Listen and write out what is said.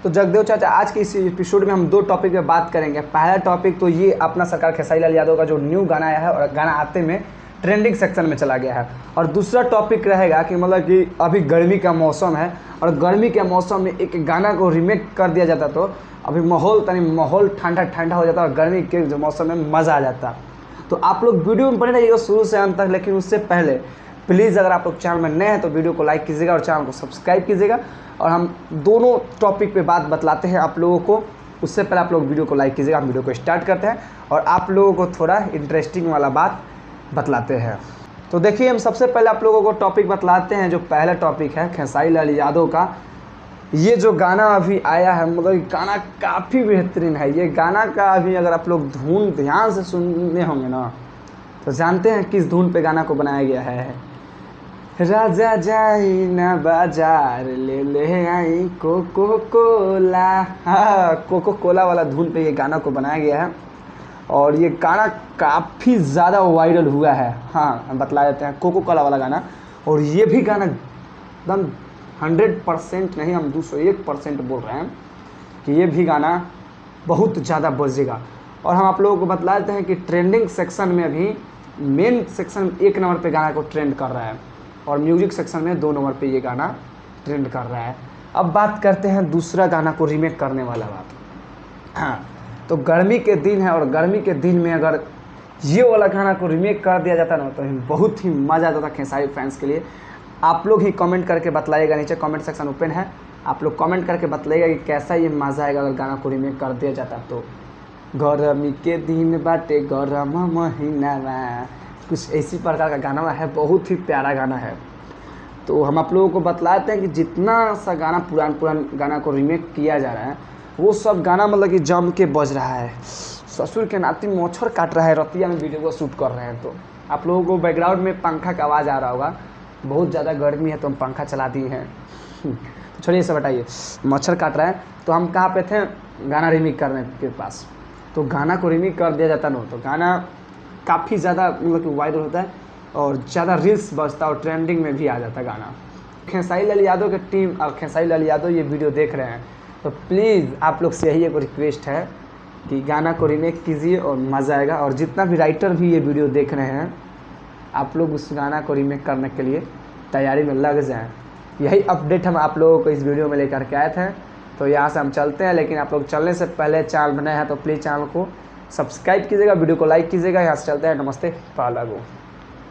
तो जगदेव चाचा, आज के इस एपिसोड में हम दो टॉपिक पे बात करेंगे। पहला टॉपिक तो ये अपना सरकार खेसारी लाल यादव का जो न्यू गाना आया है और गाना आते में ट्रेंडिंग सेक्शन में चला गया है। और दूसरा टॉपिक रहेगा कि मतलब कि अभी गर्मी का मौसम है और गर्मी के मौसम में एक गाना को रीमेक कर दिया जाता तो अभी माहौल ठंडा ठंडा हो जाता और गर्मी के जो मौसम में मज़ा आ जाता। तो आप लोग वीडियो में बने रहिएगा शुरू से अंत तक, लेकिन उससे पहले प्लीज़ अगर आप लोग चैनल में नए हैं तो वीडियो को लाइक कीजिएगा और चैनल को सब्सक्राइब कीजिएगा। और हम दोनों टॉपिक पे बात बतलाते हैं आप लोगों को। उससे पहले आप लोग वीडियो को लाइक कीजिएगा। हम वीडियो को स्टार्ट करते हैं और आप लोगों को थोड़ा इंटरेस्टिंग वाला बात बतलाते हैं। तो देखिए, हम सबसे पहले आप लोगों को टॉपिक बतलाते हैं। जो पहला टॉपिक है खेसारी लाल यादव का, ये जो गाना अभी आया है, मतलब गाना काफ़ी बेहतरीन है। ये गाना का अभी अगर आप लोग धुन ध्यान से सुनने होंगे ना तो जानते हैं किस धुन पे गाना को बनाया गया है। राजा जाई ना बाजार ले ले आई कोको कोला, हाँ कोको कोला वाला धुन पे ये गाना को बनाया गया है। और ये गाना काफ़ी ज़्यादा वायरल हुआ है। हाँ, हम बतला देते हैं, कोको कोला वाला गाना। और ये भी गाना एकदम 100% नहीं, हम 201% बोल रहे हैं कि ये भी गाना बहुत ज़्यादा बजेगा। और हम आप लोगों को बतला देते हैं कि ट्रेंडिंग सेक्शन में अभी मेन सेक्शन 1 नंबर पे गाना को ट्रेंड कर रहा है और म्यूजिक सेक्शन में 2 नंबर पे ये गाना ट्रेंड कर रहा है। अब बात करते हैं दूसरा गाना को रीमेक करने वाला बात। हाँ, तो गर्मी के दिन है और गर्मी के दिन में अगर ये वाला गाना को रीमेक कर दिया जाता ना तो बहुत ही मज़ा आता था खेसारी फैंस के लिए। आप लोग ही कमेंट करके बतलाइएगा, नीचे कमेंट सेक्शन ओपन है, आप लोग कमेंट करके बतलाइएगा कि कैसा ये मज़ा आएगा अगर गाना को रीमेक कर दिया जाता तो। गर्मी के दिन बाटे गरम महीना, कुछ इसी प्रकार का गाना है, बहुत ही प्यारा गाना है। तो हम आप लोगों को बतलाते हैं कि जितना सा गाना पुरान गाना को रीमेक किया जा रहा है वो सब गाना मतलब कि जम के बज रहा है। ससुर के नाती मच्छर काट रहा है, रतिया में वीडियो को शूट कर रहे हैं। तो आप लोगों को बैकग्राउंड में पंखा का आवाज़ आ रहा होगा, बहुत ज़्यादा गर्मी है तो हम पंखा चला दिए हैं। तो छोड़िए, सब हटाइए, मच्छर काट रहा है। तो हम कहाँ पे थे, गाना रीमेक करने के पास। तो गाना को रीमेक कर दिया जाता ना तो गाना काफ़ी ज़्यादा मतलब कि वायरल होता है और ज़्यादा रील्स बजता और ट्रेंडिंग में भी आ जाता गाना। खेसारी लाल यादव की टीम और खेसारी लाल यादव ये वीडियो देख रहे हैं तो प्लीज़ आप लोग से यही एक रिक्वेस्ट है कि गाना को रीमेक कीजिए और मज़ा आएगा। और जितना भी राइटर भी ये वीडियो देख रहे हैं, आप लोग उस गाना को रीमेक करने के लिए तैयारी में लग जाएं। यही अपडेट हम आप लोगों को इस वीडियो में लेकर के आए थे। तो यहाँ से हम चलते हैं, लेकिन आप लोग चलने से पहले चैनल बनाए हैं तो प्लीज़ चैनल को सब्सक्राइब कीजिएगा, वीडियो को लाइक कीजिएगा। यहाँ से चलते हैं, नमस्ते, पालागो।